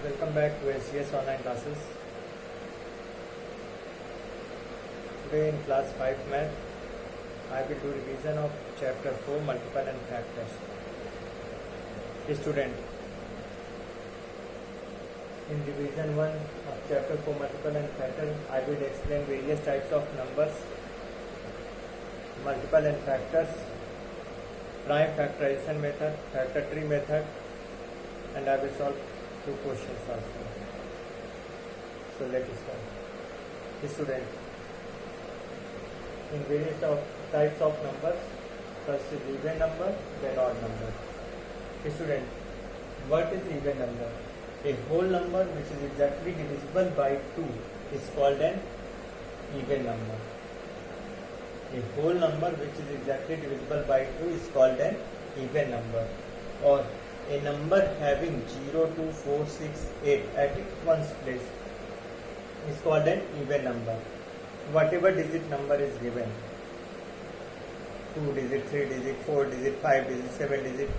Welcome back to SGS online classes. Today in class 5 math, I will do revision of chapter 4 multiple and factors. Student, in revision 1 of chapter 4 multiple and factors, I will explain various types of numbers, multiple and factors, prime factorization method, factor tree method, and I will solve 2 questions also. So let us start. Student, in various types of numbers, first is even number, then odd number. Student, what is even number? A whole number which is exactly divisible by 2 is called an even number. A whole number which is exactly divisible by 2 is called an even number. Or a number having 0, 2, 4, 6, 8 at its ones place is called an even number. Whatever digit number is given, 2 digit, 3 digit, 4 digit, 5 digit, 7 digit,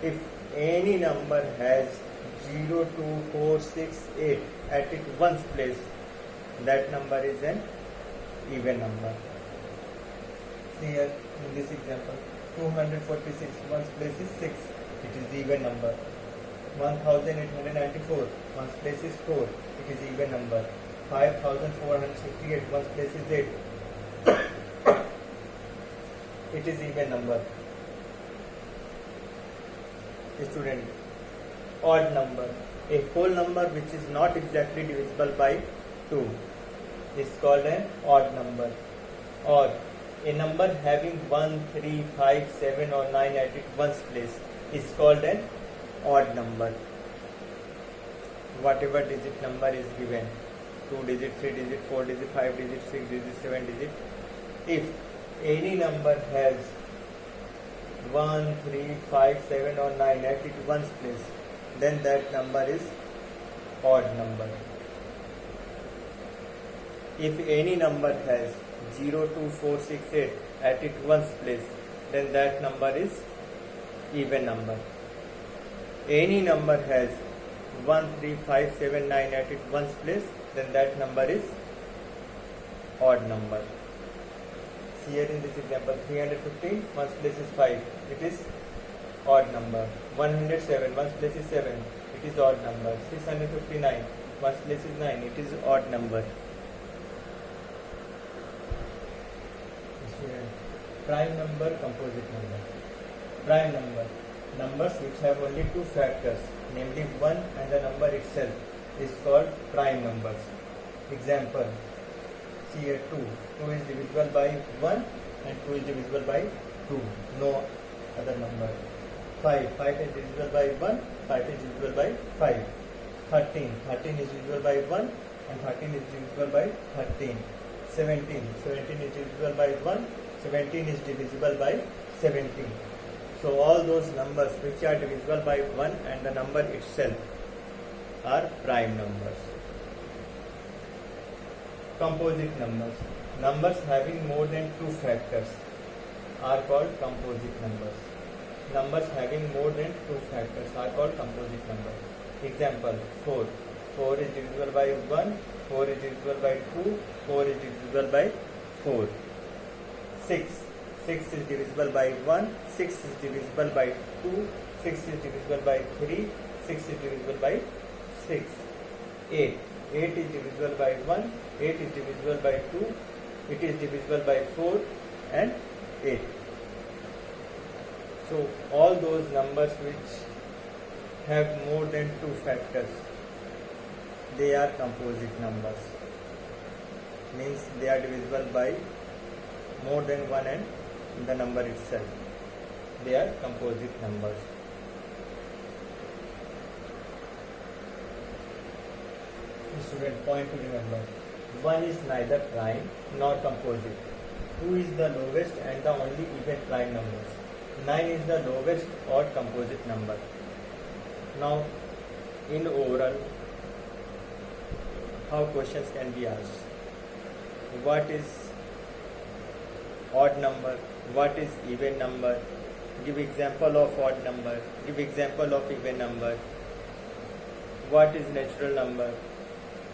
if any number has 0, 2, 4, 6, 8 at its ones place, that number is an even number. See here in this example, 246 ones place is 6, it is even number. 1894 ones place is 4, it is even number. 5468 ones place is 8, it is even number. Student, odd number, a whole number which is not exactly divisible by 2 is called an odd number. Or a number having 1, 3, 5, 7 or 9 at its ones place is called an odd number. Whatever digit number is given, 2 digit, 3 digit, 4 digit, 5 digit, 6 digit, 7 digit, if any number has 1, 3, 5, 7 or 9 at its ones place, then that number is odd number. If any number has 0, 2, 4, 6, 8 at its ones place, then that number is even number. Any number has 1, 3, 5, 7, 9 at its ones place, then that number is odd number. See here in this example, 315 ones place is 5, it is odd number. 107 ones place is 7, it is odd number. 659 ones place is 9, it is odd number. Prime number, composite number. Prime number, numbers which have only 2 factors, namely 1 and the number itself, is called prime numbers. Example, see here 2 is divisible by 1 and 2 is divisible by 2, no other number. 5 is divisible by 1, 5 is divisible by 5. 13 is divisible by 1 and 13 is divisible by 13. 17 is divisible by 1, 17 is divisible by 17. So all those numbers which are divisible by 1 and the number itself are prime numbers. Composite numbers, numbers having more than 2 factors are called composite numbers. Numbers having more than 2 factors are called composite numbers. Example, 4 is divisible by 1, 4 is divisible by 2, 4 is divisible by 4. 6 is divisible by 1, 6 is divisible by 2, 6 is divisible by 3, 6 is divisible by 6. 8 is divisible by 1, 8 is divisible by 2, it is divisible by 4 and 8. So all those numbers which have more than 2 factors, they are composite numbers. Means they are divisible by more than 1 and the number itself. They are composite numbers. Student, point to remember. 1 is neither prime nor composite. 2 is the lowest and the only even prime numbers. 9 is the lowest odd composite number. Now, in oral, how questions can be asked? What is odd number? What is even number? Give example of odd number. Give example of even number. What is natural number?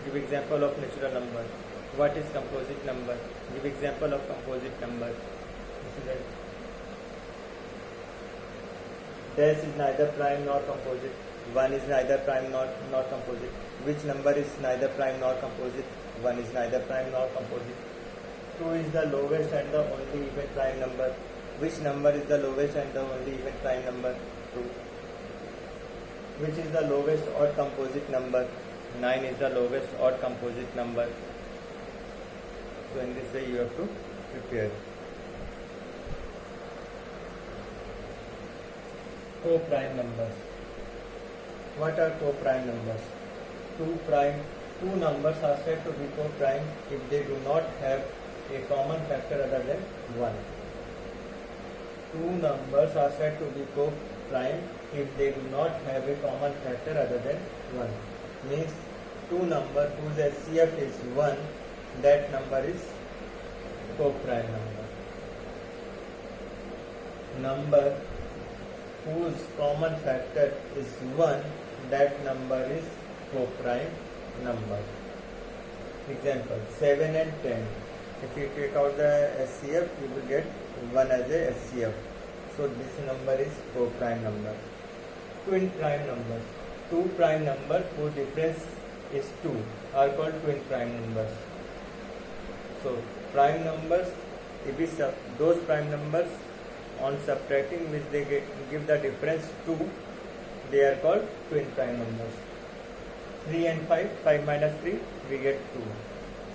Give example of natural number. What is composite number? Give example of composite number. Dash is neither prime nor composite. 1 is neither prime nor composite. Which number is neither prime nor composite? 1 is neither prime nor composite. 2 is the lowest and the only even prime number. Which number is the lowest and the only even prime number? 2. Which is the lowest odd composite number? 9 is the lowest odd composite number. So in this way you have to prepare. Co-prime numbers. What are co-prime numbers? Two numbers are said to be co-prime if they do not have a common factor other than 1. Two numbers are said to be co-prime if they do not have a common factor other than 1. Means two number whose HCF is 1, that number is co-prime number. Number whose common factor is 1, that number is co-prime number. Example, 7 and 10. If you take out the HCF, you will get 1 as a HCF. So this number is co-prime number. Twin prime numbers. Two prime numbers whose difference is 2 are called twin prime numbers. So prime numbers, those prime numbers on subtracting which they give the difference 2, they are called twin prime numbers. 3 and 5, 5 minus 3, we get 2.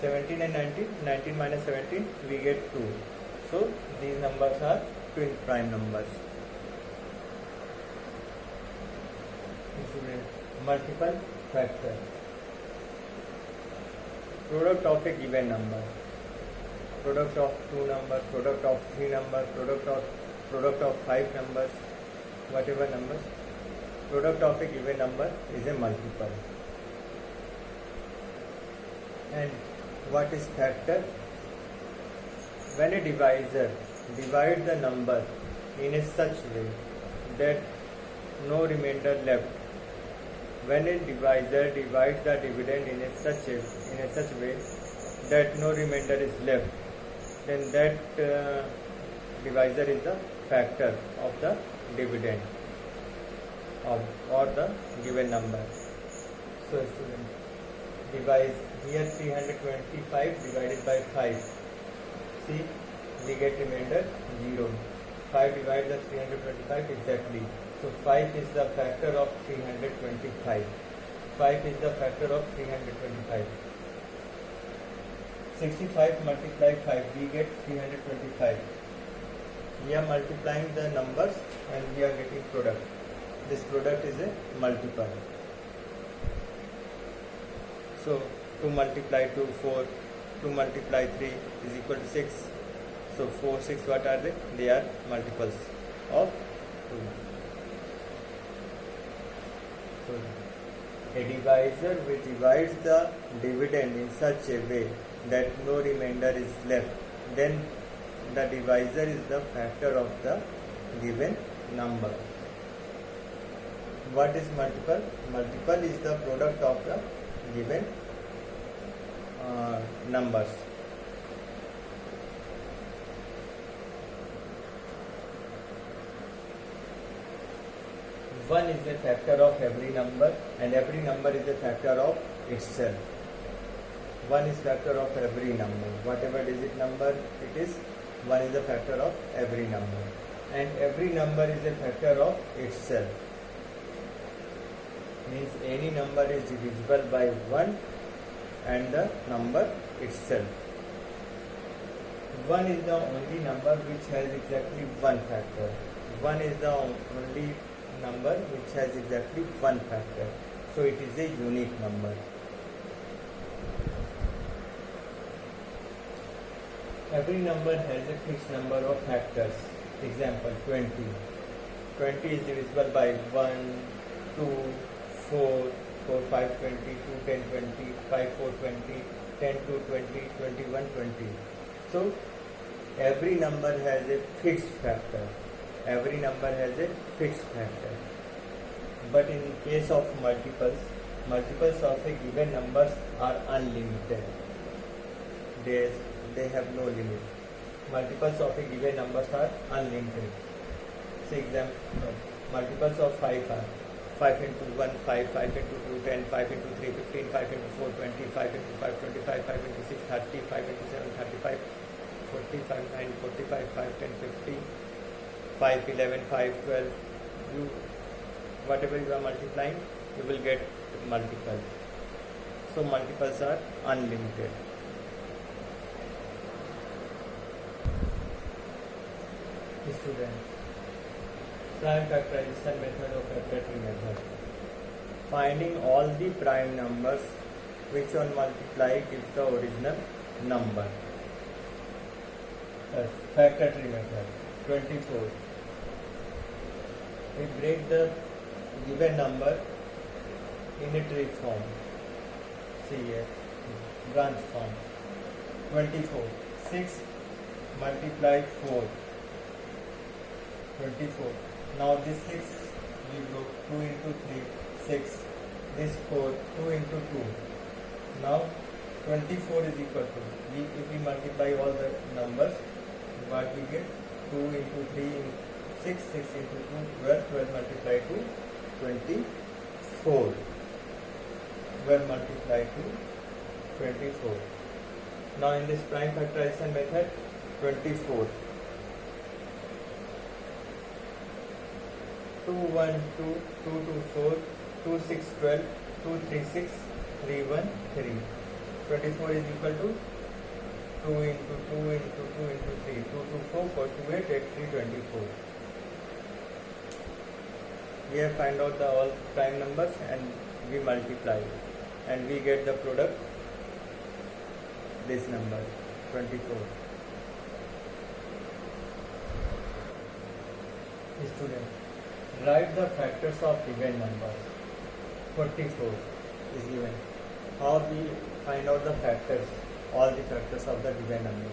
17 and 19, 19 minus 17, we get 2. So these numbers are twin prime numbers. Multiple factor. Product of a given number. Product of 2 numbers, product of 3 numbers, product of 5 numbers, whatever numbers. Product of a given number is a multiple. And what is factor? When a divisor divides the number in a such way that no remainder left. When a divisor divides the dividend in such way that no remainder is left, then that divisor is the factor of the dividend or the given number. So student, divide here 325 divided by 5. See, we get remainder 0. 5 divided the 325 exactly. So 5 is the factor of 325. 5 is the factor of 325. 65 multiply 5, we get 325. We are multiplying the numbers and we are getting product. This product is a multiple. So 2 multiply 2, 4. 2 multiply 3 is equal to 6. So 4, 6, what are they? They are multiples of 2. So a divisor which divides the dividend in such a way that no remainder is left, then the divisor is the factor of the given number. What is multiple? Multiple is the product of the given numbers. One is a factor of every number and every number is a factor of itself. 1 is factor of every number. Whatever digit number it is, 1 is a factor of every number. And every number is a factor of itself. Means any number is divisible by 1 and the number itself. 1 is the only number which has exactly one factor. 1 is the only number which has exactly one factor. So it is a unique number. Every number has a fixed number of factors. Example 20. 20 is divisible by 1, 2, 4, 4, 5, 20, 2, 10, 20, 5, 4, 20, 10, 2, 20, 21, 20. So every number has a fixed factor. Every number has a fixed factor. But in case of multiples, multiples of a given numbers are unlimited. They have no limit. Multiples of a given numbers are unlimited. Say example, multiples of 5 are 5 into 1, 5, 5 into 2, 10, 5 into 3, 15, 5 into 4, 20, 5 into 5, 25, 5 into 6, 30, 5 into 7, 35, 45, 9, 45, 5, 10, 50, 5, 11, 5, 12. You, whatever you are multiplying, you will get multiple. So multiples are unlimited. Student, prime factorization method or factoring method. Finding all the prime numbers which on multiply gives the original number. Factor tree method. 24. We break the given number in a tree form. See here, branch form. 24. 6 multiply 4. 24. Now this 6 we go 2 into 3, 6. This 4, 2 into 2. Now 24 is equal to, if we multiply all the numbers, what we get? 2 into 3, 6, 6 into 2, 12, 12 multiplied to 24. 12 multiplied to 24. Now in this prime factorization method, 24. 2, 1, 2, 2, 2, 4, 2, 6, 12, 2, 3, 6, 3, 1, 3. 24 is equal to 2 into 2 into 2 into 3. 2, 2, 4, 4, 2, 8, 8, 3, 24. We have find out the all prime numbers and we multiply and we get the product, this number, 24. Student, write the factors of given numbers. 44 is given. How we find out the factors, all the factors of the given number?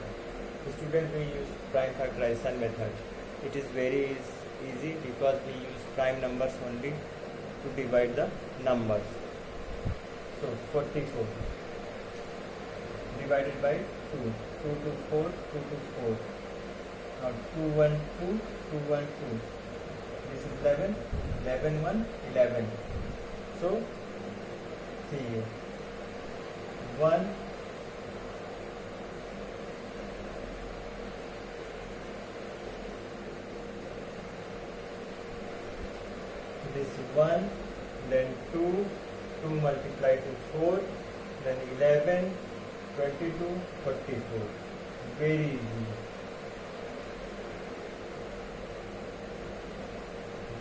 Student, we use prime factorization method. It is very easy because we use prime numbers only to divide the numbers. So 44 divided by 2. 2 to 4, 2 to 4. Now 2, 1, 2, 2, 1, 2. This is 11, 11, 1, 11. So, see here. 1, this 1, then 2, 2 multiplied to 4, then 11, 22, 44. Very easy.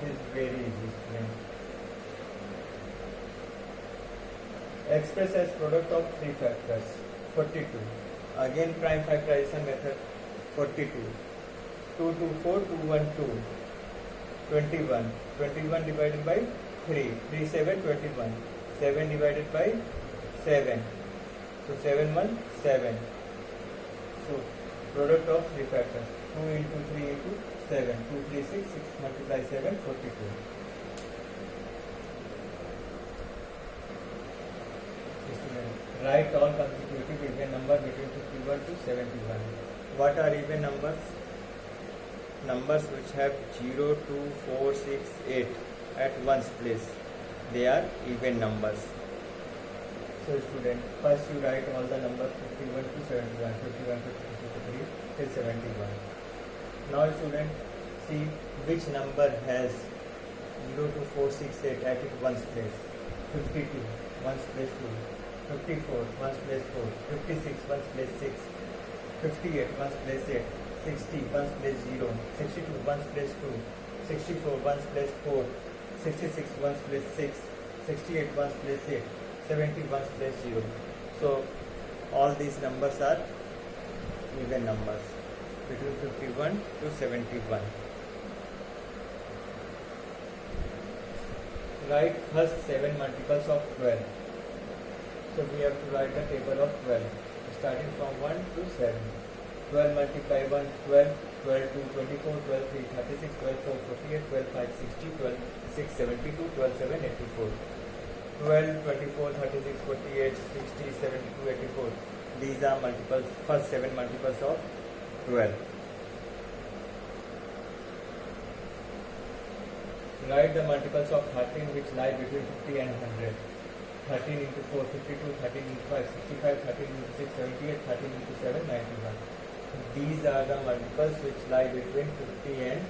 It is very easy. Express as product of three factors. 42. Again prime factorization method. 42. 2 to 4, 2, 1, 2. 21. 21 divided by 3. 3, 7, 21. 7 divided by 7. So 7, 1, 7. So product of three factors. 2 into 3 into 7. 2, 3, 6. 6 multiply 7, 42. Write all consecutive even number between 51 to 71. What are even numbers? Numbers which have 0, 2, 4, 6, 8 at one's place. They are even numbers. So student, first you write all the numbers 51 to 71, 51 to 53 till 71. Now student, see which number has 0 to 4, 6, 8 at one's place. 52, one's place 2. 54, one's place 4. 56, one's place 6. 58, one's place 8. 60, one's place 0. 62, one's place 2. 64, one's place 4. 66, one's place 6. 68, one's place 8. 70, one's place 0. So, all these numbers are even numbers between 51 to 71. Write first 7 multiples of 12. So we have to write the table of 12, starting from 1 to 7. 12 multiply 1, 12, 12 2, 24, 12 3, 36, 12 4, 48, 12 5, 60, 12 6, 72, 12 7, 84. 12, 24, 36, 48, 60, 72, 84. These are multiples, first 7 multiples of 12. Write the multiples of 13 which lie between 50 and 100. 13 into 4, 52, 13 into 5, 65, 13 into 6, 78, 13 into 7, 91. These are the multiples which lie between 50 and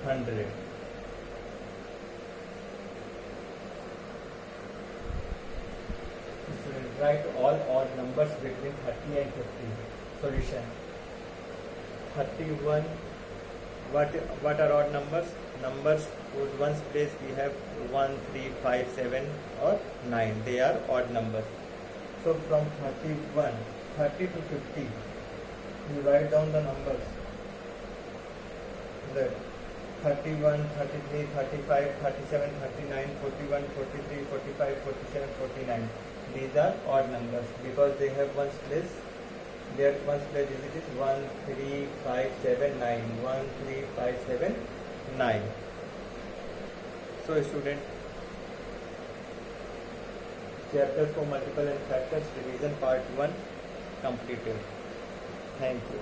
100. Student, write all odd numbers between 30 and 50. Solution. 31. What are odd numbers? Numbers whose ones place we have 1, 3, 5, 7 or 9. They are odd numbers. So from 31, 30 to 50, you write down the numbers. The 31, 33, 35, 37, 39, 41, 43, 45, 47, 49. These are odd numbers because they have ones place. Their ones place digit is 1, 3, 5, 7, 9. 1, 3, 5, 7, 9. So student, chapter for multiple and factors division part 1 completed. Thank you.